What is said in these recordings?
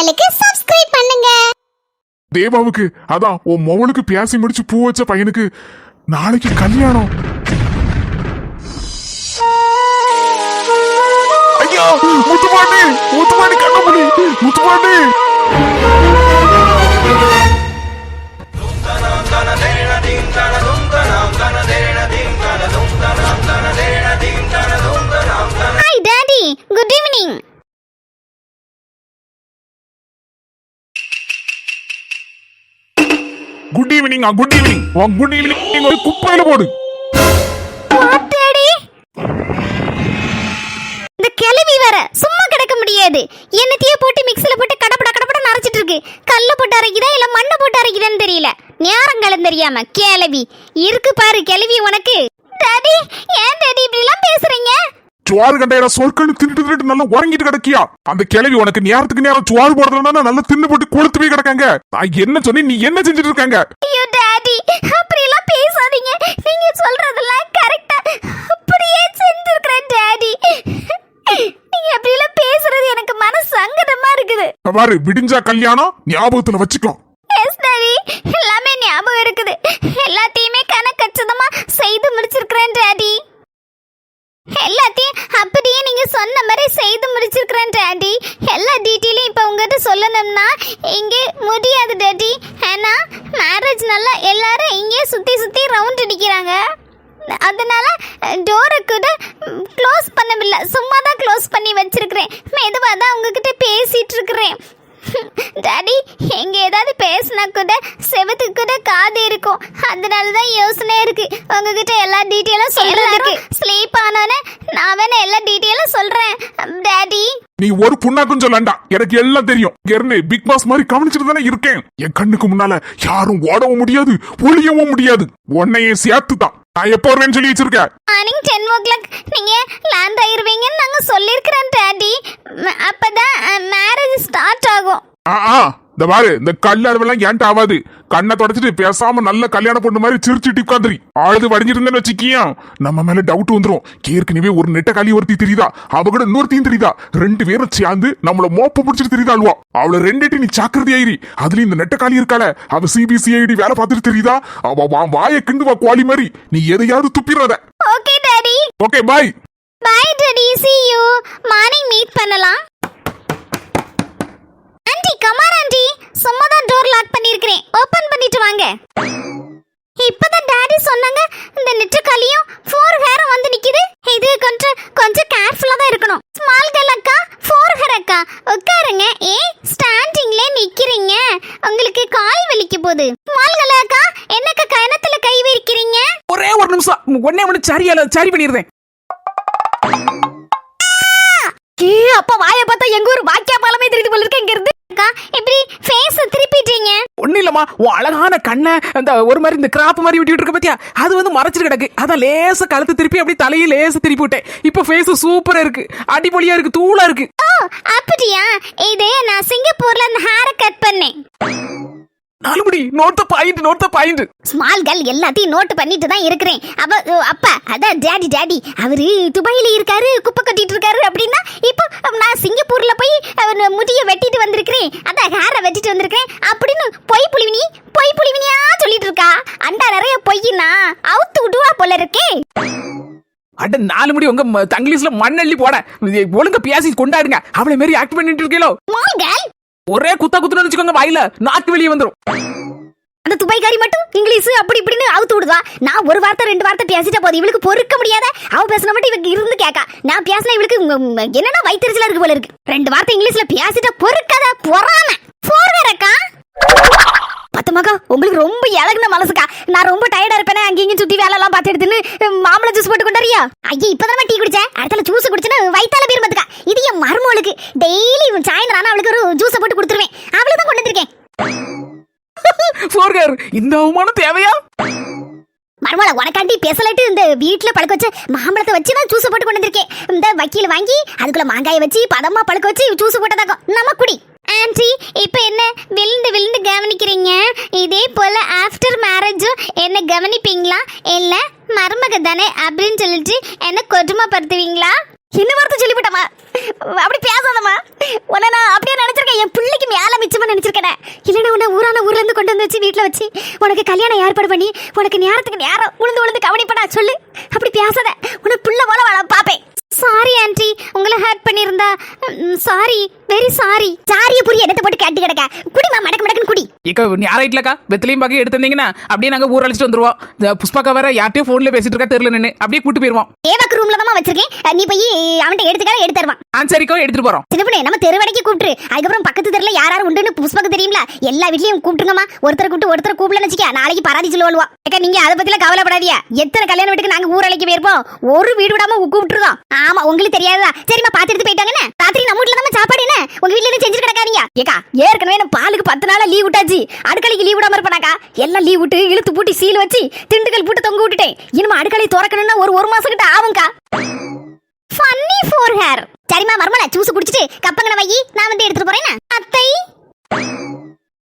சேனலுக்கு சப்ஸ்கிரைப் பண்ணுங்க. தேவாவுக்கு அதான் உன் மொவளுக்கு பேசி முடிச்சு பூ வச்ச பையனுக்கு நாளைக்கு கல்யாணம். ஐயா முத்துமாண்டி முத்துமாண்டி கண்ணமுடி Muthumandi hi daddy, good evening. Good evening. Good evening. Good evening ஒரு குப்பையில போடு. What daddy? இந்த கிளவி வேற சும்மா கிடக்க முடியாது. என்னத்தையே போட்டு மிக்ஸில போட்டு கடப்பட கடப்பட நரைச்சிட்டு இருக்கு. கல்ல போட்டு அரைக்குதா இல்ல மண்ணை போட்டு அரைக்குதான்னு தெரியல. நேரங்களும் தெரியாம கிளவி இருக்கு பாரு. கிளவி உனக்கு. டாடி ஏன் டாடி இப்படி எல்லாம் பேசுறீங்க? சுவாறு கண்டையில சொற்கன்னு தின்னுட்டு நல்லா உறங்கிட்டு கிடக்கியா? அந்த கிளவி உனக்கு நேரத்துக்கு நேரம் சுவாறு போடுறதுனா நல்லா தின்னு போட்டு கொளுத்து போய் கிடக்காங்க. நான் என்ன சொன்னேன், நீ என்ன செஞ்சுட்டு இருக்காங்க? ஐயோ டாடி அப்படி எல்லாம் பேசாதீங்க. நீங்க சொல்றதெல்லாம் கரெக்ட்டா அப்படியே செஞ்சிருக்கேன் டாடி. நீங்க அப்படி எல்லாம் பேசுறது எனக்கு மனசு சங்கடமா இருக்குது. பாரு, விடிஞ்சா கல்யாணம் ஞாபகத்துல வச்சுக்கோ. எஸ் டாடி, எல்லாமே ஞாபகம் இருக்குது. எல்லாத்தையுமே கணக்கச்சிதமா செய்து முடிச்சிருக்கிறேன் டாடி. எல்லாத்தையும் அப்படியே நீங்க சொன்ன மாதிரி செய்து முடிச்சிருக்கிறேன் டாடி. எல்லா டீட்டெயிலும் இப்ப உங்ககிட்ட சொல்லணும்னா இங்கே முடியாது டாடி. ஏன்னா மேரேஜ் நல்லா எல்லாரும் இங்கே சுத்தி சுத்தி ரவுண்ட் அடிக்கிறாங்க. அதனால டோரை கூட க்ளோஸ் பண்ணவில்லை, சும்மா தான் க்ளோஸ் பண்ணி வச்சிருக்கிறேன். மெதுவாக தான் உங்ககிட்ட பேசிட்டு இருக்கிறேன் டாடி. எங்க ஏதாவது பேசினா கூட செவத்துக்கு கூட காது இருக்கும். அதனால தான் யோசனை இருக்கு உங்ககிட்ட எல்லா டீட்டெயிலும் சொல்றதுக்கு. ஸ்லீப் ஆனோன்னு நான் வேணா எல்லா டீட்டெயிலும் சொல்றேன் டாடி. நீ ஒரு புண்ணாக்கும் சொல்லண்டா, எனக்கு எல்லாம் தெரியும். இருந்து பிக் பாஸ் மாதிரி கவனிச்சுட்டு தானே இருக்கேன். என் கண்ணுக்கு முன்னால யாரும் ஓடவும் முடியாது ஒளியவும் முடியாது. உன்னையே சேர்த்து தான் நான் எப்போ வருவேன்னு சொல்லி வச்சிருக்கேன். மார்னிங் 10 o'clock நீங்க லேண்ட் ஆயிருவீங்கன்னு நாங்க சொல்லிருக்கிறோம் டாடி. அப்பதான் மேரேஜ் ஸ்டார்ட் ஆகும். இந்த பாரு, இந்த கல்யாணம் ஏன்ட்ட ஆகாது. கண்ணை தொடச்சிட்டு பேசாம நல்ல கல்யாணம் பொண்ணு மாதிரி சிரிச்சுட்டு உட்காந்துரி. அழுது வடிஞ்சிருந்தேன்னு வச்சுக்கியா நம்ம மேல டவுட் வந்துரும். ஏற்கனவே ஒரு நெட்ட காலி ஒருத்தி தெரியுதா, அவ கூட இன்னொருத்தையும் தெரியுதா, 2 பேரும் சேர்ந்து நம்மள மோப்ப பிடிச்சிட்டு தெரியுதாள்வா. அவளை 2 நீ சாக்கிரதை ஆயிரி. அதுலயும் இந்த நெட்ட காலி இருக்காள, அவ சிபிசிஐடி வேலை பார்த்துட்டு தெரியுதா. அவ வாய கிண்டுவா குவாலி மாதிரி. நீ எதையாவது துப்பிடாத. Okay daddy. Okay bye. Bye daddy, see you. Morning meet பண்ணலாம். ஆண்டி கமான் ஆண்டி, சும்மா தான் டோர் லாக் பண்ணிருக்கேன், ஓபன் பண்ணிட்டு வாங்க. இப்பதான் டாடி சொன்னாங்க இந்த நெற்றக்காலியும் 4 ஹேரும் வந்து நிக்குது. இது கொஞ்சம் கேர்ஃபுல்லா தான் இருக்கணும். ஸ்மால் கேர்ள் அக்கா, 4 ஹேர் அக்கா உட்காருங்க. ஸ்டாண்டிங்ல நிக்கிறீங்க, உங்களுக்கு கால் வலிக்க போகுது. ஸ்மால் கேர்ள் அக்கா என்னக்கா கணத்துல கை வைக்கிறீங்க? ஒரே ஒரு நிமிஷம், ஒண்ணே சரி பண்ணிடுறேன். அப்பா வாயை பார்த்தா எங்க ஊர் வாக்கியா பாலமே தெரியுது போல இருக்கு. இங்க இருந்து இப்படி ஃபேஸ் திருப்பிட்டீங்க. ஒண்ணு இல்லம்மா, உன் அழகான கண்ணை அந்த ஒரு மாதிரி இந்த கிராப் மாதிரி விட்டுட்டு இருக்க பத்தியா, அது வந்து மறைச்சிட்டு கிடக்கு. அதான் லேச கழுத்து திருப்பி அப்படி தலையை லேச திருப்பி விட்டேன். இப்ப ஃபேஸ் சூப்பரா இருக்கு, அடிபொலியா இருக்கு, தூளா இருக்கு. ஓ அப்படியா? இது நான் சிங்கப்பூர்ல அந்த ஹேரை கட் பண்ணேன். 4 முடி note the point. Small girl எல்லாத்தையும் நோட் பண்ணிட்டு தான் இருக்கிறேன். அப்பா அதான் டாடி அவரு துபாயில இருக்காரு, குப்பை கட்டிட்டு இருக்காரு அப்படின்னா, இப்போ நான் சிங்கப்பூர்ல போய் முடிய வெட்டிட்டு வந்திருக்கிறேன், அதான் ஹேரை வெட்டிட்டு வந்திருக்கிறேன் அப்படின்னு பொய் புலிவினியா சொல்லிட்டு இருக்கா. அண்டா நிறைய பொய்னா அவுத்து விடுவா போல இருக்கே. அட 4 முடி உங்க தங்கிலீஷ்ல மண்ணள்ளி போட ஒழுங்க பேசி கொண்டாடுங்க. அவளை மாரி ஆக்ட் பண்ணிட்டு இருக்கீங்களோ. ஸ்மால் கேர்ள் ஒரே குத்துன்னு வச்சுக்கோங்க, வாயில நாக்கு வெளியே வந்துரும். அந்த துபாய்காரி மட்டும் இங்கிலீஷ் அப்படி இப்படின்னு அவுத்து விடுவா. நான் ஒரு வார்த்தை 2 வார்த்தை பேசிட்ட போது இவளுக்கு பொறுக்க முடியாத. அவ பேசின மட்டும் இவங்க இருந்து கேட்கா. நான் பேசினா இவளுக்கு என்னன்னா வயிற்றுச்சலா இருக்கு போல இருக்கு. 2 வார்த்தை இங்கிலீஷ்ல பேசிட்ட பொறுக்காத பொறாம. 4 ஹேரக்கா பத்துமாக்கா, உங்களுக்கு ரொம்ப இழகுன மனசுக்கா. நான் ரொம்ப டயர்டா இருப்பேனே, அங்கேயும் சுத்தி வேலை எல்லாம் பார்த்து எடுத்துன்னு மாம்பழ ஜூஸ் போட்டு கொண்டாரியா. ஐயா இப்பதான் டீ குடிச்சேன், அடுத்தால ஜூஸ் குடிச்சுன்னா வயித்தால பேர் பாத்துக்கா. இது என் மருமகளுக்கு டெய்லி சாயந்தரம் அவளுக்கு ஒரு ஜூஸை போட்டு கொடுத்துருவேன். அவளுக்கு தான் கொண்டு வந்திருக்கேன். இந்த அவமானம் தேவையா? மருமலை உனக்காண்டி பேசலாட்டு இந்த வீட்டுல பழக்க வச்ச மாம்பழத்தை வச்சு நான் ஜூஸ் போட்டு கொண்டு வந்திருக்கேன். இந்த வக்கீல் வாங்கி அதுக்குள்ள மாங்காயை வச்சு பதமா பழக்க வச்சு ஜூஸ் போட்டதாக்கும் நம்ம குடி. ஆன்ட்டி இப்போ என்ன விழுந்து கவனிக்கிறீங்க? இதே போல ஆஃப்டர் மேரேஜும் என்ன கவனிப்பீங்களா? இல்ல மருமக தானே அப்படின்னு சொல்லிட்டு என்ன கொடுமைப்படுத்துவீங்களா? என்ன வார்த்தை சொல்லிவிட்டமா? அப்படி பேசாதம்மா. உன்னை நான் அப்படியே நினைச்சிருக்கேன், என் பிள்ளைக்கு மேல மிச்சமா நினைச்சிருக்கேன். இல்லைன்னா உன்னை ஊர்ல இருந்து கொண்டு வந்து வச்சு வீட்டுல வச்சு உனக்கு கல்யாணம் ஏற்பாடு பண்ணி உனக்கு நேரத்துக்கு நேரம் உளுந்து கவனிப்படா சொல்லு. அப்படி பேசாத, உன்னை பிள்ளை போல பாப்பேன். சாரி ஆண்டி, உங்களை ஹர்ட் பண்ணியிருந்தா சாரி, வெரி சாரி. சாரிய புரிய எடுத்து போட்டு கேட்டு கிடக்க குடிமா, மடக்குன்னு குடி. இக்க யாராயிட்டலக்கா வெத்திலையும் பாக்கி எடுத்திருந்தீங்கன்னா அப்படியே நாங்க ஊர் அழைச்சிட்டு வந்துருவோம். இந்த புஷ்பாக்கா வேற யார்ட்டையும் போன்ல பேசிட்டு இருக்கா தெரியல, நின்று அப்படியே கூட்டு போயிருவோம். ஏவாக்கு ரூம்ல தான் வச்சிருக்கேன், நீ போய் அவன்கிட்ட எடுத்துக்கார எடுத்து தருவான். சரிக்கோ எடுத்துட்டு போறோம். சின்ன பொண்ணு, நம்ம தெருவடைக்கு கூப்பிட்டு அதுக்கப்புறம் பக்கத்து தெருல யாரும் உண்டுன்னு புஷ்பாக்கு தெரியும்ல, எல்லா வீட்லயும் கூப்பிட்டுங்கம்மா. ஒருத்தர் கூப்பிட்டு ஒருத்தர் கூப்பிடலன்னு வச்சுக்க, நாளைக்கு பராதி சொல்லுவா. ஏக்கா நீங்க அதை பத்தில கவலைப்படாதியா. எத்தனை கல்யாண வீட்டுக்கு நாங்க ஊர் அழைக்க போயிருப்போம், ஒரு வீடு விடாம கூப்பிட்டுருக்கோம். ஆமா, உங்களுக்கு தெரியாதா? சரிம்மா, பாத்து எடுத்து போயிட்டாங்கன்னு. ராத்திரி நம்ம வீட்டுல தான் சாப்பாடு என்ன உங்க வீட்டுல இருந்து செஞ்சு கிடக்காதீங்க. ஏக்கா ஏற்கனவே நான் பாலுக்கு 10 நாளா லீவ் விட்டாச்சு, அடுக்கலைக்கு லீவ் விடாம இருப்பானாக்கா. எல்லாம் லீவ் விட்டு இழுத்து பூட்டி சீல் வச்சு திண்டுக்கல் போட்டு தொங்க விட்டுட்டேன். இனிமே அடுக்கலை திறக்கணும்னா ஒரு மாசம் கிட்ட ஆகும்க்கா. Funny for hair. சரிம்மா மர்மல, ஜூஸ் குடிச்சிட்டு கப்பங்கன வை, நான் வந்து எடுத்துட்டு போறேன். அத்தை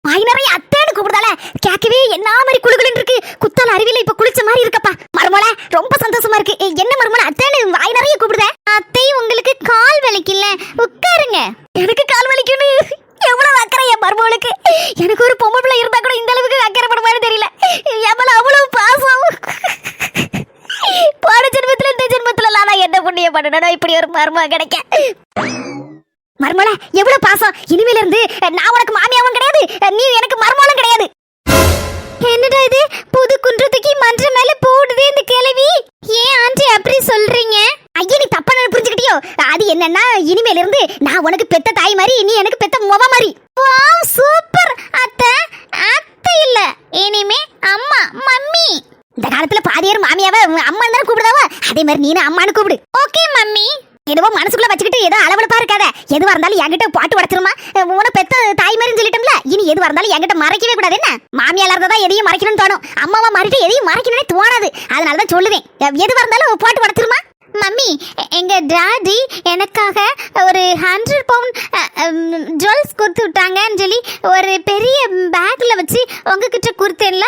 வாய் நிறைய அத்தைன்னு கூப்பிடுதால கேட்கவே என்ன மாதிரி குளுகுலுன்னு இருக்கு. குத்தால அருவியில இப்ப குளிச்ச மாதிரி இருக்கப்பா. மர்மல ரொம்ப சந்தோஷமா இருக்கு. என்ன மர்மல அத்தைன்னு வாய் நிறைய கூப்பிடுத? அத்தை உங்களுக்கு கால் வலிக்கல, உட்காருங்க. எனக்கு கால் வலிக்குன்னு எவ்வளவு அக்கறை என் மர்மலுக்கு. எனக்கு ஒரு பொம்பளை பிள்ளை இருந்தா கூட இந்த அளவுக்கு அக்கறைப்பட மாதிரி தெரியல. எவ்வளவு அவ்வளவு பாசம். போன ஜென்மத்துல இந்த ஜென்மத்துல நான் என்ன புண்ணிய பண்ணணும் இப்படி ஒரு மர்மம் கிடைக்க. மர்மல எவ்வளவு பாசம். இனிமேல இருந்து நான் உனக்கு மாமியாவும் கிடையாது, நீ எனக்கு மர்மலும் கிடையாது. என்னடா இது, புது குன்றத்துக்கு மன்ற மேல போடுதே இந்த கிழவி. ஏன் ஆண்டி அப்படி சொல்றீங்க? ஐயா நீ தப்பா புரிஞ்சுக்கிட்டியோ? அது என்னன்னா, இனிமேல இருந்து நான் உனக்கு பெத்த தாய் மாதிரி, நீ எனக்கு பெத்த மொவ மாதிரி. வாவ் சூப்பர் அத்தை. அத்தை இல்ல, இனிமே அம்மா, மம்மி. இந்த காலத்துல பாதியார் மாமியாவ அம்மா தானே கூப்பிடுதாவா, அதே மாதிரி நீனும் அம்மானு கூப்பிடு. Okay mummy. ஏதோ மனசுக்குள்ள வச்சுக்கிட்டு ஏதோ அளவலப்பா இருக்காத. எதுவா இருந்தாலும் என்கிட்ட பாட்டு உடச்சிருமா. உன பெத்த தாய் மாதிரி சொல்லிட்டோம்ல, இனி எதுவா இருந்தாலும் என்கிட்ட மறைக்கவே கூடாது. என்ன மாமியால இருந்தா எதையும் மறைக்கணும்னு தோணும், அம்மாவா மாறிட்டு எதையும் மறைக்கணும்னு தோணாது. அதனாலதான் சொல்லுவேன், எதுவா இருந்தாலும் பாட்டு உடச்சிருமா. மம்மி, எங்க டாடி எனக்காக ஒரு 100 பவுண்ட் ஜுவல்ஸ் கொடுத்து விட்டாங்கன்னு சொல்லி ஒரு பெரிய பேக்ல வச்சு உங்ககிட்ட கொடுத்தேன்ல.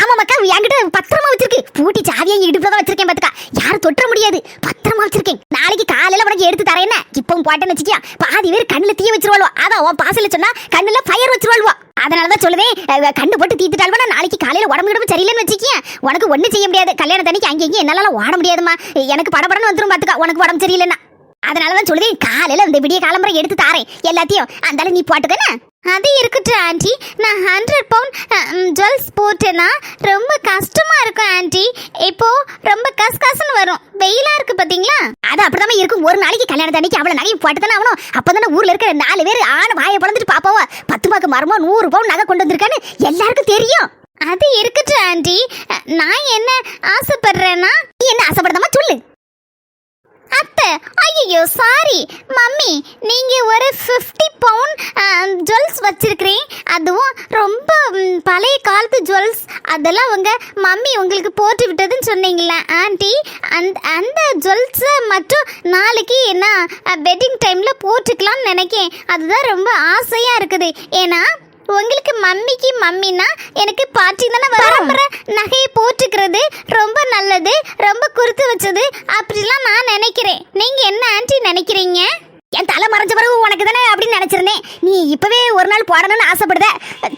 ஆமா மக்கா, என்கிட்ட பத்திரமா வச்சிருக்கு. பூட்டி சாவியை இடுப்புல தான் வச்சிருக்கேன் பாத்துக்கா, யாரும் தொட்ட முடியாது. பத்திரமா வச்சிருக்கேன். நாளைக்கு காலையில உனக்கு எடுத்து தரேன். இப்பவும் போட்டேன்னு வச்சுக்கியா, பாதி பேர் கண்ணுல தீய வச்சிருவாள்வா. அதான் உன் பாசல சொன்னா கண்ணுல ஃபயர் வச்சிருவாள்வா. அதனாலதான் சொல்லுவேன், கண்ணு போட்டு தீத்துட்டாள்வா. நாளைக்கு காலையில உடம்பு கிடப்பு சரியில்லைன்னு வச்சுக்கியா, உனக்கு ஒண்ணு செய்ய முடியாது. கல்யாண தண்ணிக்கு அங்கே இங்கே என்னால ஓட முடியாதுமா. எனக்கு படபடன்னு வந்துரும் பாத்துக்கா, உனக்கு உடம்பு சரியில்லைன்னா. அதனாலதான் சொல்லுவேன், காலையில இந்த விடிய காலம்பரை எடுத்து தாரேன் எல்லாத்தையும். அந்தால நீ போட்டுக்கண்ணா. அது இருக்கட்டும் ஆண்டி, நான் 100 பவுண்ட் ஜுவல்ஸ் போட்டேன்னா ரொம்ப கஷ்டமா இருக்கும் ஆண்டி. இப்போ ரொம்ப கசகசன்னு வரும், வெயிலா இருக்கு பாத்தீங்களா. அது அப்படிதான் இருக்கும். ஒரு நாளைக்கு கல்யாண தண்ணிக்கு அவ்வளவு நகையும் போட்டுதானே ஆகணும். அப்பதானே ஊர்ல இருக்கிற 4 பேர் ஆண் வாயை பழந்துட்டு பாப்பாவோ 10 மாக்கு மரமோ 100 பவுண்ட் நகை கொண்டு வந்திருக்கான்னு எல்லாருக்கும் தெரியும். அது இருக்கட்டும் ஆண்டி, நான் என்ன ஆசைப்படுறேன்னா. நீ என்ன ஆசைப்படுறதமா சொல்லு. அத்தை ஐயோ சாரி மம்மி, நீங்க ஒரு 50 பவுண்ட் ஜுவல்ஸ் வச்சிருக்கிறேன். அதுவும் ரொம்ப பழைய காலத்து ஜுவல்ஸ். அதெல்லாம் உங்க மம்மி உங்களுக்கு போட்டு விட்டதுன்னு சொன்னீங்களா ஆண்டி. அந்த ஜுவல்ஸை மட்டும் நாளைக்கு என்ன வெட்டிங் டைம்ல போட்டுக்கலாம்னு நினைக்கேன். அதுதான் ரொம்ப ஆசையா இருக்குது. ஏன்னா உங்களுக்கு மம்மினா எனக்கு பாட்டி தானே பரம்பரை நகையை போட்டுக்கிறது ரொம்ப நல்லது, ரொம்ப குறுத்து வச்சது அப்படிலாம் நான் நினைக்கிறேன். நீங்க என்ன ஆண்டி நினைக்கிறீங்க? என் தலை மறைஞ்ச பிறகு உனக்கு தானே அப்படின்னு நினைச்சிருந்தேன். நீ இப்பவே ஒரு நாள் போடணும்னு ஆசைப்படுத.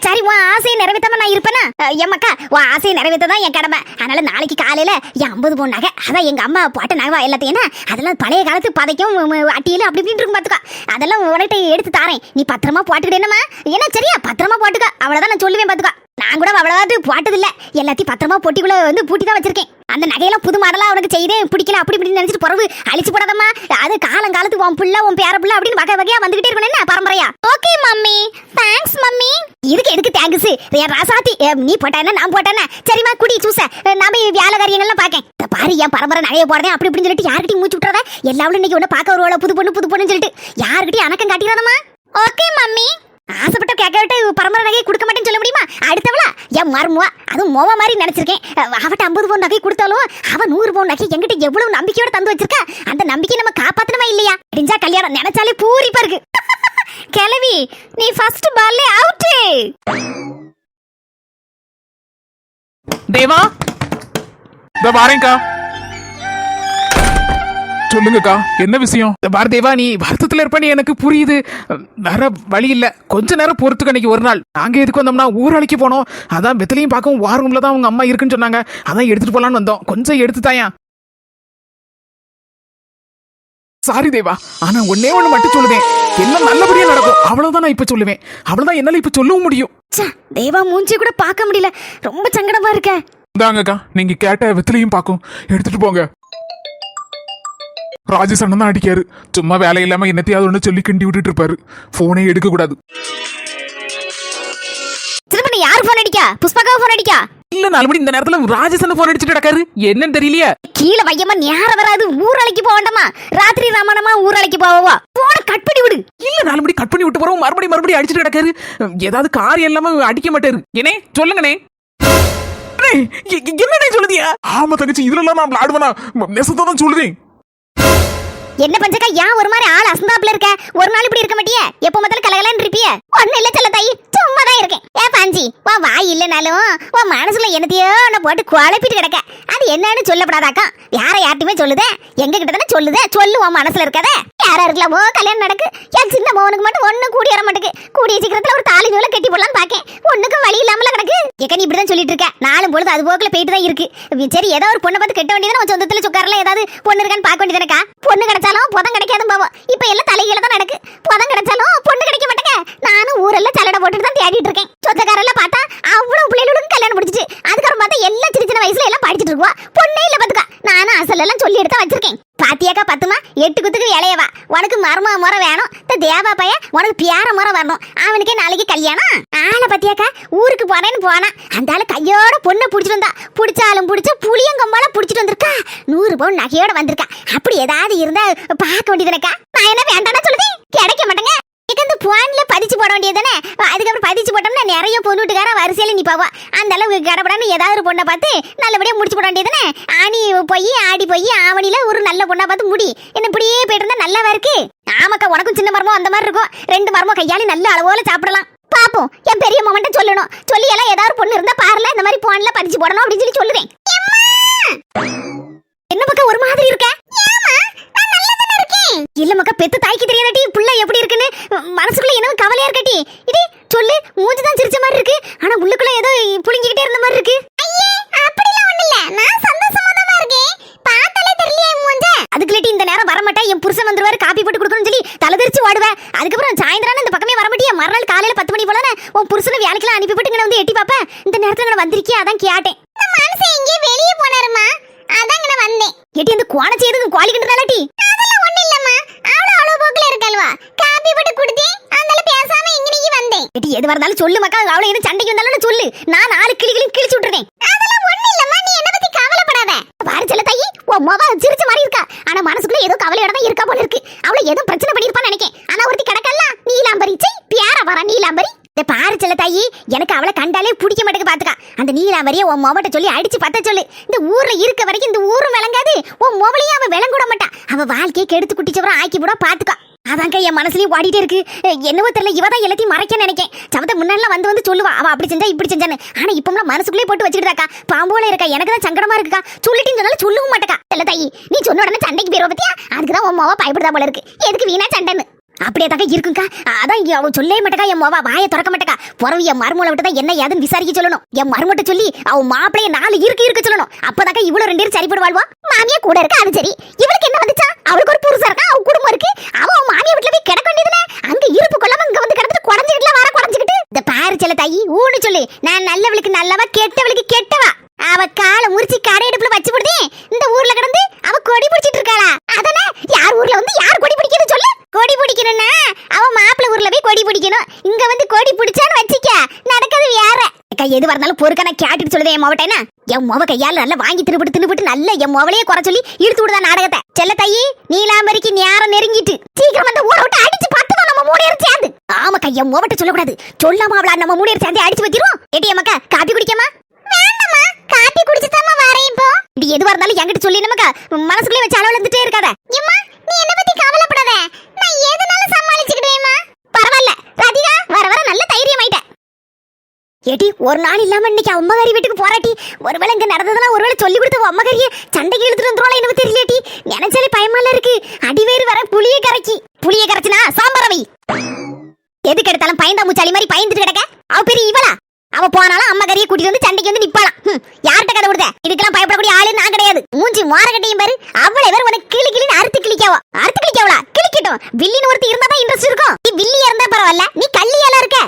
சரி, உன் ஆசையை நிறைவேற்றாம நான் இருப்பேனா? எம்மக்கா, உன் ஆசையை நிறைவேற்றதான் என் கடமை. அதனால நாளைக்கு காலையில என் 50 பவுன் நகை, அதான் எங்க அம்மா போட்ட நகை எல்லாத்தையும், அதெல்லாம் பழைய காலத்து பதைக்கும் அட்டியில அப்படி இப்படின்னு இருக்கும் பாத்துக்கா. அதெல்லாம் உனக்கிட்ட எடுத்து தாரேன், நீ பத்திரமா போட்டுக்கிட்டேனமா. ஏன்னா சரியா பத்திரமா போட்டுக்கா, அவ்வளவுதான் நான் சொல்லுவேன் பாத்துக்கா. நான் கூட அவ்வளவாட்டு போட்டதில்ல, எல்லாத்தையும் பத்திரமா பொட்டிக்குள்ள வந்து பூட்டி தான் வச்சிருக்கேன். அந்த நகையெல்லாம் புது மாடலா உனக்கு செய்தேன், பிடிக்கல அப்படி இப்படின்னு நினைச்சிட்டு பிறகு அழிச்சு போடாதம்மா. அது காலங்காலத்துக்கு உன் புள்ள உன் பேர புள்ள அப்படின்னு வகை வகையா வந்துகிட்டே இருக்கணும். என்ன பரம்பரையா? Okay mummy, thanks mummy. இதுக்கு எதுக்கு தேங்க்ஸ்? ராசாத்தி, நீ போட்டானா நான் போட்டானே. சரிம்மா குடி சூச, நாம வேலை காரியங்கள்லாம் பாக்கேன். பாரு, என் பரம்பரை நகைய போடுறேன் அப்படி இப்படின்னு சொல்லிட்டு யார்கிட்டையும் மூச்சு விட்டுறத. எல்லாரும் இன்னைக்கு உன்ன பார்க்க வருவாள, புது பொண்ணுன்னு சொல்லிட்டு யார்கிட்டையும் அணக்கம் காட்டிடாதம்மா. Okay mummy. ஆசைப்பட்ட கேட்க விட்டு பரம்பரை நகையை கொடுக்க மாட்டேன்னு சொல்ல முடியுமா? அடுத்தவளா என் மருமுவா, அதுவும் மோவ மாதிரி நினைச்சிருக்கேன். அவட்ட 50 பவுன் நகை கொடுத்தாலும் அவ 100 பவுன் நகை என்கிட்ட எவ்வளவு நம்பிக்கையோட தந்து வச்சிருக்கா. அந்த நம்பிக்கை நம்ம காப்பாத்தணுமா இல்லையா? முடிஞ்சா கல்யாணம் நினைச்சாலே பூரிப்பா இருக்கு. கிழவி, நீ ஃபர்ஸ்ட் பால்லே அவுட். தேவா, இந்த வாரேங்கா. சொல்லுங்கக்கா, என்ன விஷயம்? இந்த பாரதேவா, நீ வருத்தத்துல இருப்ப, நீ எனக்கு புரியுது. வேற வழி இல்ல, கொஞ்ச நேரம் பொறுத்துக்க. அன்னைக்கு ஒரு நாள் நாங்க எதுக்கு வந்தோம்னா ஊராளிக்கு போனோம். அதான் வெத்தலையும் பார்க்கவும் வார் ரூம்ல தான் உங்க அம்மா இருக்குன்னு சொன்னாங்க. அதான் எடுத்துட்டு போலான்னு வந்தோம். கொஞ்சம் எடுத்துதாயா. சாரி தேவா, ஆனா ஒன்னே ஒண்ணு மட்டும் சொல்லுவேன், எல்லாம் நல்லபடியா நடக்கும். அவ்வளவுதான் நான் இப்ப சொல்லுவேன். அவ்வளவுதான் என்னால இப்ப சொல்லவும் முடியும். தேவா மூஞ்சி கூட பார்க்க முடியல, ரொம்ப சங்கடமா இருக்க. இந்தாங்கக்கா, நீங்க கேட்ட வெத்திலையும் பார்க்கும், எடுத்துட்டு போங்க. ராஜேஷ் அண்ணன் தான் அடிக்காரு. சும்மா வேலை இல்லாம என்னத்தையாவது ஒண்ணு சொல்லி கிண்டி விட்டுட்டு இருப்பாரு. போனே எடுக்க கூடாது. சின்ன யாரு போன் அடிக்கா? புஷ்பாக்காவை போன் அடிக்கா? இல்ல, 4 மணி இந்த நேரத்துல ராஜேஷ் போன் அடிச்சுட்டு நடக்காரு. என்னன்னு தெரியலையே. கீழே வையமா நேரம் வராது. ஊரலைக்கு போக வேண்டாமா? ராத்திரி ராமனமா ஊரலைக்கு போவா? போன கட் பண்ணி விடு. இல்ல, 4 மணி கட் பண்ணி விட்டு போறோம். மறுபடியும் அடிச்சுட்டு கிடக்காரு. ஏதாவது காரியம் இல்லாம அடிக்க மாட்டாரு. ஏனே சொல்லுங்கண்ணே. என்னண்ணே சொல்லுதியா? ஆமா தங்கச்சி, இதுல எல்லாம் நான் விளையாடுவேனா? நெசத்தை தான் சொல்லுதேன். என்ன பஞ்சக்கா, ஏன் ஒரு மாதிரி ஆள் அசந்தாப்புல இருக்க? ஒரு நாள் இப்படி இருக்க மாட்டியே? எப்ப முதல்ல கலகலன்னு இருப்பிய? ஒண்ணு இல்ல செல்ல தாயி, சும்மா தான் இருக்கேன். பாஞ்சி, உன் வாய் இல்லனாலும் உன் மனசுல என்னத்தையோ ஒண்ணு போட்டு குழப்பிட்டு கிடக்க. அது என்னன்னு சொல்லப்படாதாக்கா? யார்ட்டுமே சொல்லுதே? எங்க கிட்ட தானே சொல்லுதே? சொல்லு, உன் மனசுல இருக்கதே. யாரா இருக்கலாமோ கல்யாணம் நடக்கு. என் சின்ன மோனுக்கு மட்டும் ஒண்ணும் கூடி வர மாட்டேக்கு. கூடிய சீக்கிரத்துல ஒரு தாலி நூலை கட்டி போடலான்னு பாக்கேன். ஒண்ணுக்கும் வழி இல்லாமல கிடக்கு. ஏக்கா, நீ இப்படிதான் சொல்லிட்டு இருக்க. நாளும் பொழுது அது போக்குல போயிட்டு தான் இருக்கு. சரி, ஏதோ ஒரு பொண்ணை பார்த்து கட்ட வேண்டியதானே. உன் சொந்தத்துல சொக்காரல ஏதாவது பொண்ணு இருக்கான்னு பார்க்க வேண்டியதானக்கா? பொண்ணு கிடைச்சாலும் புதம் கிடைக்காதும் பாவம். இப்ப எல்லாம் தலைகீழ தான் நடக்கு. புதம் கிடைச்சாலும் பொண்ணு கிடைக்க மாட்டேங்க. நானும் ஊரெல்லாம் சலடை போட்டுட்டு தான் தேடிட்டு இருக்கேன். சொந்தக்காரெல்லாம் பார்த்தா அவ்வளவு பிள்ளைகளுக்கும் கல்யாணம் முடிச்சிட்டு, அதுக்கப்புறம் பார்த்தா எல்லாம் சின்ன சின்ன வயசுல எல்லாம் படிச்சுட்டு இருக்குவா. பொண்ணே இல்ல பாத்துக்கா. நானும் அசல் எல்லாம் சொல்லி எடுத்து வச்சிருக்கேன். பாத்தியாக்கா, 10மா 8 குத்துக்கு இளையவா. உனக்கு மர்ம முறை வேணும். இந்த தேவா பைய உனக்கு பியார முறை வரணும். அவனுக்கே நாளைக்கு கல்யாணம். ஆளை பத்தியாக்கா, ஊருக்கு போறேன்னு போனா அந்த ஆளு கையோட பொண்ணை புடிச்சிட்டு வந்தா. புடிச்சாலும் புடிச்ச புளியங்கம்பால புடிச்சிட்டு வந்திருக்கா. 100 பவுன் நகையோட வந்திருக்கா. அப்படி ஏதாவது இருந்தா பார்க்க வேண்டியதுனக்கா. நான் என்ன வேண்டாம்னா சொல்லுதேன், கிடைக்க மாட்டேங்க. இந்த போன்ல பதிச்சு போட வேண்டியதானே? அதுக்கப்புறம் பதிச்சு போட்டோம்னா நிறைய பொண்ணு வீட்டுக்கார வரிசையில நிப்பாவா. அந்த அளவுக்கு கடப்படான்னு ஏதாவது ஒரு பொண்ணை பார்த்து நல்லபடியா முடிச்சு போட வேண்டியதானே? ஆடி போய் ஆவணியில ஒரு நல்ல பொண்ணை பார்த்து முடி. என்ன இப்படியே போயிட்டு இருந்தா நல்லாவா இருக்கு? ஆமாக்கா, உனக்கும் சின்ன மரமும் அந்த மாதிரி இருக்கும். 2 மரமும் கையாளி நல்ல அளவோல சாப்பிடலாம். பாப்போம், என் பெரிய மாமன்ட்ட சொல்லணும். சொல்லி எல்லாம் ஏதாவது பொண்ணு இருந்தா பாருல, இந்த மாதிரி போன்ல பதிச்சு போடணும் அப்படின்னு சொல்லி சொல்லுவேன். என்ன பக்கம் ஒரு மாதிரி இருக்க? இல்ல மக்கா, பெத்த தாய்க்கு தெரியாதட்டி புள்ள எப்படி இருக்குன்னு மனசுக்குள்ள என்ன கவலையா இருக்கட்டி? இது சொல்லு, மூஞ்சிதான் சிரிச்ச மாதிரி இருக்கு. ஆனா உள்ளுக்குள்ள ஏதோ புளிங்கிட்டே இருந்த மாதிரி இருக்கு. ஐயே, அப்படிலாம் ஒண்ணு இல்ல. நான் சந்தோஷமா தான் இருக்கேன். பார்த்தாலே தெரியலையே மூஞ்ச. அதுக்குள்ளே இந்த நேரம் வர மாட்டா. என் புருஷன் வந்துருவாரு, காப்பி போட்டு கொடுக்கணும்னு சொல்லி தலை தெரிச்சு ஓடுவேன். அதுக்கப்புறம் சாயந்தரம் இந்த பக்கமே வர மாட்டியா? மறுநாள் காலையில 10 மணி போல உன் புருஷனை வேலைக்கெல்லாம் அனுப்பி போட்டு இங்க வந்து எட்டி பாப்பேன். இந்த நேரத்துல வந்திருக்கியா? அதான் கேட்டேன். மனசு எங்கே வெளியே போனாருமா, அதான் இங்க வந்தேன். எட்டி இந்த கோணச்சி எதுக்கு குவாலி கிண்டறாளாட்டி? அதெல்லாம் ஒண்ணு இல்லம்மா, அவ்வளவு போக்குல இருக்கல்வா. காப்பி போட்டு குடித்தேன், அதனால பேசாம இங்கனீக்கு வந்தேன். எட்டி எது வரதாலும் சொல்லு மக்கா. அவளை என்ன சண்டைக்கு வந்தாலும் சொல்லு. நான் 4 கிளிகளையும் கிழிச்சு விட்டுறேன். அதெல்லாம் ஒண்ணு இல்லம்மா, நீ என்ன பத்தி கவலைப்படாத. பாரு செல்ல தாயி, உன் மொவ சிரிச்ச மாதிரி இருக்கா. ஆனா மனசுக்குள்ள ஏதோ கவலையோட தான் இருக்கா போல இருக்கு. அவளை ஏதோ பிரச்சனை பண்ணிருப்பான்னு நினைக்கேன். ஆனா ஒருத்தி கிடக்கல்ல நீலாம்பரி. சை, பியார வரா நீலாம்பரி. இந்த பாரு செல்ல தாயி, எனக்கு அவளை கண்டாலே பிடிக்க மாட்டேங்க பாத்துக்கா. அந்த நீலாம்பரிய உன் மொவட்ட சொல்லி அடிச்சு பத்த சொல்லு. இந்த ஊர்ல இருக்க வரைக்கும் இந்த ஊரும் விளங்காது. உன் மொவளையும் அவ விளங்கூட மாட்டா. அவ வாழ்க்கையை கெடுத்து குட்டிச்சவரம் ஆக்கி போட பாத்துக்கா. அதாங்க என் மனசுலயும் ஓடிட்டே இருக்கு. என்னவோ தெரியல, இவதான் எல்லாத்தையும் மறைக்க நினைக்கேன். சவத்தை முன்னாடிலாம் வந்து சொல்லுவா, அவ அப்படி செஞ்சா இப்படி செஞ்சான்னு. ஆனா இப்ப மனசுக்குள்ளே போட்டு வச்சுக்கிட்டாக்கா. பாம்போல இருக்கா. எனக்கு தான் சங்கடமா இருக்குக்கா. சொல்லிட்டு சொன்னாலும் சொல்லவும் மாட்டேக்கா. இல்ல தாயி, நீ சொன்ன உடனே சண்டைக்கு போயிருவ பத்தியா? அதுக்குதான் உன் மொவ பயப்படுதா போல இருக்கு. எதுக்கு வீணா சண்டைன்னு. அப்படியே தாக்க இருக்குங்கா. அதான் அவ சொல்லவே மாட்டேக்கா. என் மொவ வாயை திறக்க மாட்டேக்கா. பிறவு என் மருமலை விட்டு தான் என்ன ஏதுன்னு விசாரிக்க சொல்லணும். என் மருமட்ட சொல்லி அவ மாப்பிளைய 4 இருக்க சொல்லணும். அப்பதாக்கா இவ்வளவு 2 பேரும் சரிப்படுவாள்வா. மாமியா கூட இருக்கா, அது சரி. இவளுக்கு என்ன வந்துச்சா? அவளுக்கு ஒரு புருஷன் இருக்கா, அவ குடும்பம் இருக்கு. அவன் மாமியா வீட்டுல போய் கிடக்க வேண்டியதுல அங்க இருப்பு கொள்ளாம இங்க வந்து கிடந்து குடஞ்சுக்கிட்டுல வர குடஞ்சுக்கிட்டு. இந்த பாரு செல்ல தாயி, ஊன்னு சொல்லு. நான் நல்லவளுக்கு நல்லவா, கெட்டவளுக்கு கெட்டவா. அவ காலை முறிச்சு கடையெடுப்புல வச்சு போடுதேன். இந்த ஊர்ல கிடந்து அவ கொடி பிடிச்சிட்டு இருக்காளா? அதனா யார் ஊர்ல வந்து யார் கொடி பிடிக்கிறது சொல்லு. கொடி பிடிக்கணும்னா அவ மாப்பிள்ளை ஊர்ல போய் கொடி பிடிக்கணும். இங்க வந்து கொடி பிடிச்சான்னு வச்சிக்க, நடக்கிறது வேற. எது வரனாலும் பொறுக்க நான் கேட்டுட்டு சொல்லுவேன். என் மொவட்டேனா என் மொவ கையால நல்லா வாங்கி தின்னுபிட்டு நல்ல என் மொவலையே குறை சொல்லி இழுத்து விடுதா நாடகத்தை. செல்ல தாயி, நீலாம்பரிக்கு நேரம் நெருங்கிட்டு சீக்கிரம் அந்த ஊரை விட்டு அடிச்சு பார்த்துதான் நம்ம 3 பேரும் சேர்ந்து. ஆமாக்கா, என் மொவட்ட சொல்லக்கூடாது. சொல்லாம அவளா நம்ம 3 பேரும் சேர்ந்து அடிச்சு வச்சிருவோம். ஏடி அம்மாக்கா, காப்பி குடிக்கமா? வேண்டாமா, காப்பி குடிச்சுதாமா வரேன் இப்போ. இது எது வரனாலும் என்கிட்ட சொல்லி நமக்கா. மனசுக்குள்ளே வச்சு அளவுல இருந்துட்டே இருக்காத. அம்மா, நீ என்ன பத்தி கவலைப்படாத. நான் எதுனாலும் சமாளிச்சுக்கிடுவேம்மா. பரவாயில்ல ராதிகா, வர வர நல்ல தைரியம் ஆயிட்ட. ஏடி, ஒரு நாள் இல்லாம இன்னைக்கு அம்மகாரி வீட்டுக்கு போராட்டி. ஒருவேளை இங்க நடந்ததுன்னா ஒருவேளை சொல்லி கொடுத்த அம்மகாரிய சண்டைக்கு இழுத்துட்டு வந்துருவாளா என்னவோ தெரியலட்டி. நினைச்சாலே பயமா இல்ல இருக்கு. அடிவேறு வர புளிய கரைச்சினா சாம்பார் வை. எதுக்கு எடுத்தாலும் பயந்தா முச்சாலி மாதிரி பயந்துட்டு கிடக்க. அவ பெரிய இவளா? அவ போனாலும் அம்மா கறியை கூட்டிட்டு வந்து சண்டைக்கு வந்து நிப்பாளாம். யார்கிட்ட கதை விடுத? இதுக்கெல்லாம் பயப்படக்கூடிய ஆளு நான் கிடையாது. மூஞ்சி மோரகட்டையும் பாரு. அவ்வளவு பேர் உனக்கு கிளின்னு அறுத்து கிளிக்காவளா? கிளிக்கட்டும். வில்லின்னு ஒருத்தி இருந்தா தான் இன்ட்ரெஸ்ட் இருக்கும். நீ வில்லியா இருந்தா பரவாயில்ல, நீ கள்ளியால இருக்க.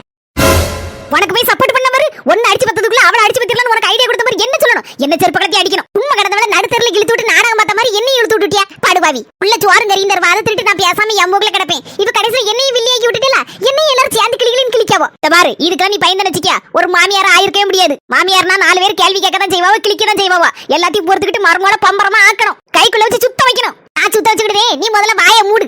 உனக்கு போய் சப்போர்ட் பண்ண மாதிரி ஒன்னு அடிச்சு பத்ததுக்குள்ள அவளை அடிச்சு பத்திரலாம் உனக்கு ஐடியா கொடுத்த மாதிரி என்ன சொல்லணும்? என்ன செருப்பு கட்டி அடிக்கணும். சும்மா கடந்தவள நடுத்தரில் இழுத்து விட்டு நாடகம் பார்த்த மாதிரி என்னையும் இழுத்து விட்டுட்டியா பாடுபாவி. உள்ள சோறும் கறியும் தருவா. அதை திருட்டு நான் பேசாம என் மூக்குல கிடப்பேன். இப்ப கடைசியில் என்னையும் வில்லியாக்கி விட்டுட்டல. என்னையும் எல்லாரும் சேர்ந்து கிளிக்காவோ. பாரு, இதுக்கெல்லாம் நீ பயந்து நினைச்சிக்க. ஒரு மாமியார் ஆயிருக்கவே முடியாது. மாமியார்னா 4 பேர் கேள்வி கேட்க தான் செய்வாவோ, கிளிக்க தான் செய்வாவோ. எல்லாத்தையும் பொறுத்துக்கிட்டு மரமோட பம்பரமா ஆக்கணும். கைக்குள்ள வச்சு சுத்த வைக்கணும். நான் சுத்த வச்சுக்கிட்டே நீ முதல்ல வாயை மூடு.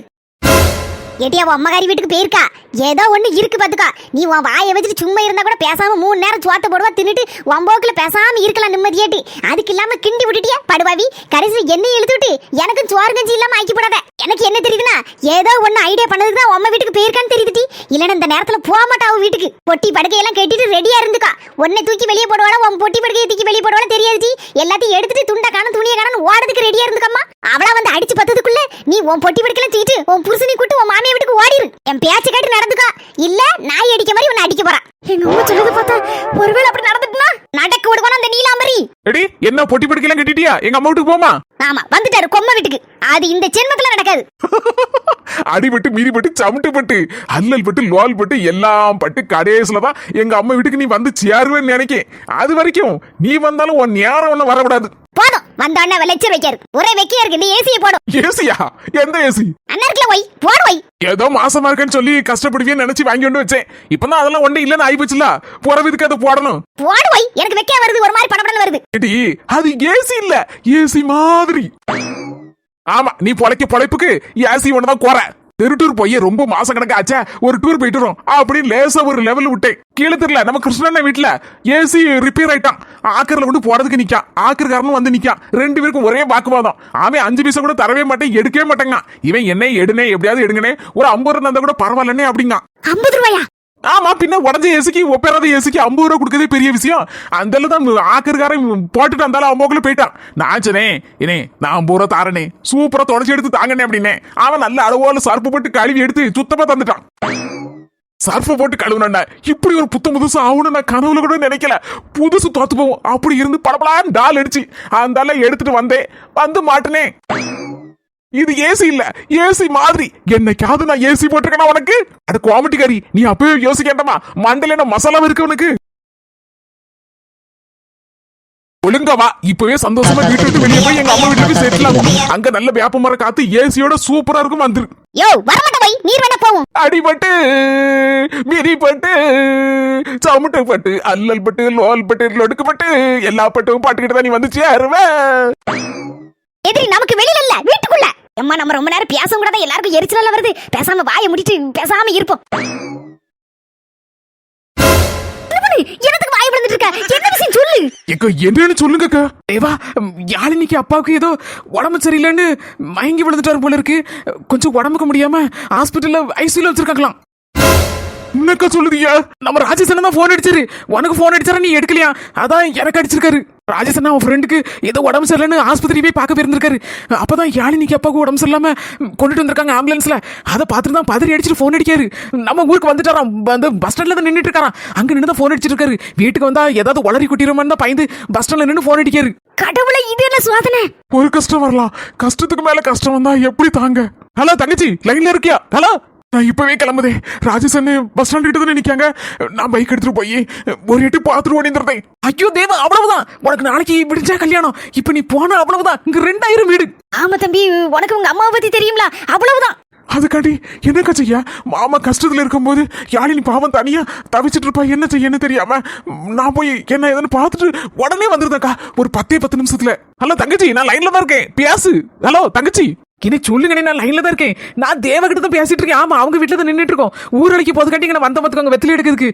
ஏட்டியா உன் அம்மகாரி வீட்டுக்கு போயிருக்கா? ஏதோ ஒண்ணு இருக்கு பாத்துக்கா. நீ உன் வாயை வச்சுட்டு சும்மா இருந்தா கூட பேசாம 3 நேரம் சோத்த போடுவா தின்னுட்டு வம்போக்குல பேசாம இருக்கலாம் நிம்மதியாட்டி. அதுக்கு இல்லாம கிண்டி விட்டுட்டியா படுவாவி. கடைசியில் எண்ணெய் இழுத்து விட்டு எனக்கும் சோறு கஞ்சி இல்லாம ஆக்கி போடாத. எனக்கு என்ன தெரியுதுன்னா, ஏதோ ஒண்ணு ஐடியா பண்ணதுக்கு தான் உம்ம வீட்டுக்கு போயிருக்கான்னு தெரியுதுட்டி. இல்லைன்னா இந்த நேரத்துல போக மாட்டா அவ வீட்டுக்கு. பொட்டி படுக்கையெல்லாம் கட்டிட்டு ரெடியா இருந்துக்கா. உன்னை தூக்கி வெளியே போடுவாளா, உன் பொட்டி படுக்கையை தூக்கி வெளியே போடுவாளா தெரியாது. எல்லாத்தையும் எடுத்துட்டு துண்டை காணும் துணியை காணும் ஓடுறதுக்கு ரெடியா இருந்துக்கம்மா. அவளா வந்து அடிச்சு பத்ததுக்குள்ள நீ உன் பொட்டி படுக்கையெல்லாம் தூக்கிட்டு உன் புருஷனை கூட்டு உன் மாமியை வீட்டுக்கு ஓடிரு. என் பேச்சு கேட்டு நடந்துக்கா. இல்ல நாய் அடிக்க மாதிரி உன்னை அடிக்க போறான். எங்க அம்மா சொல்லுது பார்த்தா ஒருவேளை அப்படி நடந்துட்டுனா நடக்க விடுவானா அந்த நீலாம்பரி. எடி என்ன பொட்டி படுக்கையெல்லாம் கட்டிட்டியா? எங்க அம்மா வீட்டுக்கு போமா? ஆமா வந்துட்டாரு கொம்ம வீட்டுக்கு. அது இந்த ஜென்மத்துல நடக்காது. அடிபட்டு மீறிப்பட்டு சமட்டு பட்டு அல்லல் பட்டு லோல் பட்டு எல்லாம் பட்டு கடைசிலதான் எங்க அம்மா வீட்டுக்கு நீ வந்து சேருவேன்னு நினைக்கேன். அது வரைக்கும் நீ வந்தாலும் உன் நேரம் ஒண்ணு வரக்கூடாது. போதும் வந்தோடனே லெக்சர் வைக்காரு. ஒரே வெக்கையா இருக்கு. நீ ஏசியை போடும். ஏசியா? எந்த ஏசி? அண்ணா இருக்கல வை போடு வை. ஏதோ மாசமா இருக்கேன்னு சொல்லி கஷ்டப்படுவேன்னு நினைச்சு வாங்கி கொண்டு வச்சேன். இப்பதான் அதெல்லாம் ஒண்ணு இல்லன்னு ஆகி போச்சுல. போறதுக்கு அதை போடணும். போடு வை. எனக்கு வெக்கையா வருது. ஒரு மாதிரி படபடன்னு வருது. எடி அது ஏசி இல்ல, ஏசி மாதிரி. ஆமா, நீ பொழைப்புக்கு ஏசி ஒண்ணுதான் குறை. தெருட்டூர் போய் ரொம்ப மாசம் கணக்கு ஆச்சா, ஒரு டூர் போயிட்டு வரும் அப்படின்னு லேசா ஒரு லெவல் விட்டேன். கீழே தெரியல நம்ம கிருஷ்ணன் வீட்டுல ஏசி ரிப்பேர் ஆயிட்டான். ஆக்கர்ல கொண்டு போறதுக்கு நிக்கான். ஆக்கர்காரனும் வந்து நிக்கான். 2 பேருக்கும் ஒரே வாக்குவாதம். அவன் 5 பைசா கூட தரவே மாட்டேன், எடுக்கவே மாட்டேங்க. இவன் என்ன எடுனே எப்படியாவது எடுங்கனே, ஒரு 50 ரூபா தந்தா கூட பரவாயில்லனே அப்படிங்க. 50 ரூபாயா? ஆமா, பின்ன உடஞ்ச ஏசிக்கு ஒப்பேராத ஏசிக்கு 50 ரூபா கொடுக்கறதே பெரிய விஷயம். அந்த தான் ஆக்கர்காரன் போட்டுட்டு அந்தாலும் அவன் போயிட்டான். நான் சொன்னேன், இனே நான் 50 ரூபா தாரனே, சூப்பரா தொடச்சி எடுத்து தாங்கனே அப்படின்னே. அவன் நல்ல அளவோல சர்ப்பு போட்டு கழுவி எடுத்து சுத்தமா தந்துட்டான். சர்ஃப போட்டு கழுவுனா இப்படி ஒரு புதுசு ஆகும்னு நான் கனவுல கூட நினைக்கல. புதுசு தோத்து போவோம் அப்படி இருந்து படப்படான்னு டால் அடிச்சு அந்த எடுத்துட்டு வந்தேன். வந்து மாட்டினேன். இது ஏசி இல்ல, ஏசி மாதிரி. என்னைக்காவது நான் ஏசி போட்டிருக்கேனா உனக்கு? அது காமெடிக்காரி. நீ அப்பவே யோசிக்கேண்டமா? மண்டல என்ன மசாலா இருக்கு உனக்கு? ஒழுங்கா வா, இப்பவே சந்தோஷமா வீட்டு விட்டு வெளியே போய் எங்க அம்மா வீட்டுக்கு செட்டில் ஆகும். அங்க நல்ல வேப்ப மரம் காத்து ஏசியோட சூப்பரா இருக்கும். வந்துரு. யோ வரமாட்ட போய் நீர் வேணா போவோம். அடிபட்டு மிதிப்பட்டு சமுட்டு பட்டு அல்லல் பட்டு லோல் பட்டு லொடுக்கப்பட்டு எல்லா பட்டும் பாட்டுக்கிட்டு தான் நீ வந்து சேருவேன். எதிரி நமக்கு வெளியில இல்ல, வீட்டுக்குள்ள. அம்மா நம்ம ரொம்ப நேரம் பேச கூடாது. எல்லாருக்கும் எரிச்சலா வருது. பேசாம வாயை முடிட்டு பேசாம இருப்போம். எனக்கு வாய் விழுந்துட்டு இருக்க. என்ன விஷயம் சொல்லு. என்னன்னு சொல்லுங்கக்கா. தேவா, யாழினிக்கு அப்பாவுக்கு ஏதோ உடம்பு சரியில்லைன்னு மயங்கி விழுந்துட்டாரு போல இருக்கு. கொஞ்சம் உடம்புக்கு முடியாம ஹாஸ்பிட்டல்ல ஐசியூல வச்சிருக்காங்களாம். என்னக்கா சொல்லுதியா? நம்ம ராஜேசன் தான் போன் அடிச்சாரு. உனக்கு போன் அடிச்சாரா, நீ எடுக்கலையா? அதான் எனக்கு அடிச்சிருக்காரு. ராஜேசன் அவன் ஃப்ரெண்டுக்கு ஏதோ உடம்பு சரியில்லைன்னு ஆஸ்பத்திரி போய் பார்க்க போயிருந்திருக்காரு. அப்பதான் யாழினிக்கு அப்பாவுக்கு உடம்பு சரியில்லாம கொண்டுட்டு வந்திருக்காங்க ஆம்புலன்ஸ்ல. அதை பார்த்துட்டு தான் பதறி அடிச்சுட்டு போன் அடிக்காரு. நம்ம ஊருக்கு வந்துட்டாராம். அந்த பஸ் ஸ்டாண்ட்ல தான் நின்றுட்டு இருக்காராம். அங்க நின்று தான் போன் அடிச்சிட்டு இருக்காரு. வீட்டுக்கு வந்தா ஏதாவது உளறி குட்டிருமான்னு தான் பயந்து பஸ் ஸ்டாண்ட்ல நின்று போன் அடிக்காரு. கடவுளை, இது என்ன சோதனை? ஒரு கஷ்டம் வரலாம், கஷ்டத்துக்கு மேல கஷ்டம் வந்தா எப்படி தாங்க? ஹலோ தங்கச்சி, லைன்ல இருக்கியா? ஹலோ, நான் இப்பவே கிளம்புதே. ராஜேஷன் பஸ் ஸ்டாண்ட் கிட்ட தானே நிக்காங்க. நான் பைக் எடுத்துட்டு போய் ஒரு எட்டு பார்த்துட்டு ஓடிந்துறேன். ஐயோ தேவா, அவ்வளவுதான். உனக்கு நாளைக்கு விடிஞ்சா கல்யாணம். இப்ப நீ போன அவ்வளவுதான். இங்க 2000 வீடு. ஆமா தம்பி, உனக்கு உங்க அம்மாவை பத்தி தெரியுங்களா? அவ்வளவுதான். அதுக்காண்டி என்னக்கா செய்ய? மாமா கஷ்டத்துல இருக்கும்போது யாழினி பாவம் தனியா தவிச்சிட்டு இருப்பா. என்ன செய்யன்னு தெரியாம நான் போய் என்ன ஏதுன்னு பார்த்துட்டு உடனே வந்துருந்தேக்கா. ஒரு 10 நிமிஷத்துல. ஹலோ தங்கச்சி, நான் லைன்ல தான் இருக்கேன், பேசு. ஹலோ தங்கச்சி. இனி சொல்லுங்க, நான் லைன்ல தான் இருக்கேன். நான் தேவகிட்ட தான் பேசிட்டு இருக்கேன். ஆமா, அவங்க வீட்டுல தான் நின்றுட்டு இருக்கோம். ஊரடிக்கு போது கட்டி வந்த மத்துக்கோங்க வெத்தில எடுக்கிறதுக்கு.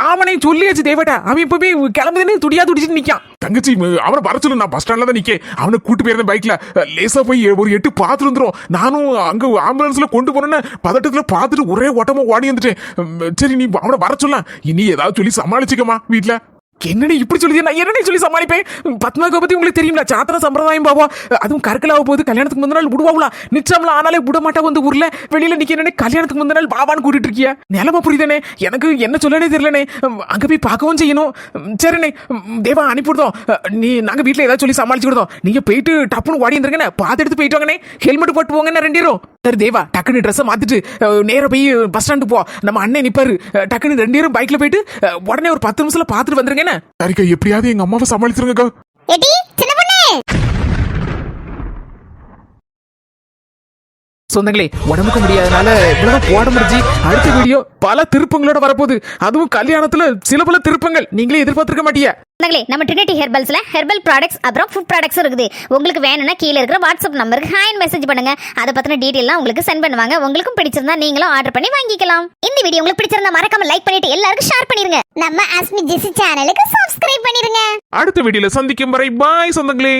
ஆமனை சொல்லியாச்சு தேவட்டா. அவன் இப்ப போய் கிளம்புதுன்னு துடியா துடிச்சிட்டு நிக்கான். தங்கச்சி அவனை வர சொல்லு. நான் பஸ் ஸ்டாண்ட்ல தான் நிக்கேன். அவனை கூட்டு போயிருந்தேன் பைக்ல. லேசா போய் ஒரு எட்டு பார்த்துட்டு வந்துடும். நானும் அங்க ஆம்புலன்ஸ்ல கொண்டு போனேன்னு பதட்டத்துல பார்த்துட்டு ஒரே ஓட்டமா ஓடி வந்துட்டேன். சரி, நீ அவனை வர சொல்லலாம். இனி ஏதாவது சொல்லி சமாளிச்சுக்கமா வீட்டுல. என்னடி இப்படி சொல்லுது? நான் என்னடி சொல்லி சமாளிப்பேன்? பத்மாவை பத்தி உங்களுக்கு தெரியுங்களா? சாத்திர சம்பிரதாயம் பாவா, அதுவும் கற்கலாவ போது கல்யாணத்துக்கு முந்தின நாள் விடுவாங்களா? நிச்சயம்லாம் ஆனாலே விட மாட்டா. வந்து ஊர்ல வெளியில நிக்க கல்யாணத்துக்கு முந்தின நாள் பாபான்னு கூட்டிட்டு இருக்கியா? நிலம புரியுதானே? எனக்கு என்ன சொல்லனே தெரியலனே. அங்க போய் பார்க்கவும் செய்யணும். சரிண்ணே, தேவா அனுப்பிவிடுதோம். நாங்க வீட்டுல ஏதாவது சொல்லி சமாளிச்சு விடுதோம். நீங்க போயிட்டு டப்புன்னு ஓடி இருந்துருங்கண்ணே. பார்த்து எடுத்து போயிட்டு வாங்கண்ணே. ஹெல்மெட் போட்டு போங்கண்ணே 2 பேரும். சரி தேவா, டக்குன்னு ட்ரெஸ்ஸை மாத்திட்டு நேரா போய் பஸ் ஸ்டாண்டு போ. நம்ம அண்ணன் நிப்பாரு. டக்குன்னு 2 பேரும் பைக்ல போயிட்டு உடனே ஒரு 10 நிமிஷத்துல பார்த்துட்டு வந்துருங்கண்ணே. சரிக்கா, எப்படியாவது எங்க அம்மாவை சமாளிச்சிருங்கக்கா. ஏடி சின்ன பொண்ணு, சொந்தங்களே, உடம்புக்கு முடியாதனால இவ்வளவு போட முடிஞ்சு. அடுத்த வீடியோ பல திருப்பங்களோட வரப்போகுது. அதுவும் கல்யாணத்துல சில பல திருப்பங்கள் நீங்களே எதிர்பார்த்திருக்க மாட்டீங்க. சொந்தங்களே, நம்ம ட்ரினிட்டி ஹெர்பல்ஸ்ல ஹெர்பல் ப்ராடக்ட்ஸ் அப்புறம் ஃபுட் ப்ராடக்ட்ஸ் இருக்குது. உங்களுக்கு வேணும்னா கீழே இருக்கிற வாட்ஸ்அப் நம்பருக்கு ஹாய் மெசேஜ் பண்ணுங்க. அதை பத்தின டீடைல்லாம் உங்களுக்கு சென்ட் பண்ணுவாங்க. உங்களுக்கும் பிடிச்சிருந்தா நீங்களும் ஆர்டர் பண்ணி வாங்கிக்கலாம். இந்த வீடியோ உங்களுக்கு பிடிச்சிருந்தா மறக்காம லைக் பண்ணிட்டு எல்லாருக்கும் ஷேர் பண்ணிருங்க. நம்ம அஸ்மி ஜெசி சேனலுக்கு சப்ஸ்கிரைப் பண்ணிருங்க. அடுத்த வீடியோல சந்திக்கும் வரை பாய் சொந்தங்களே.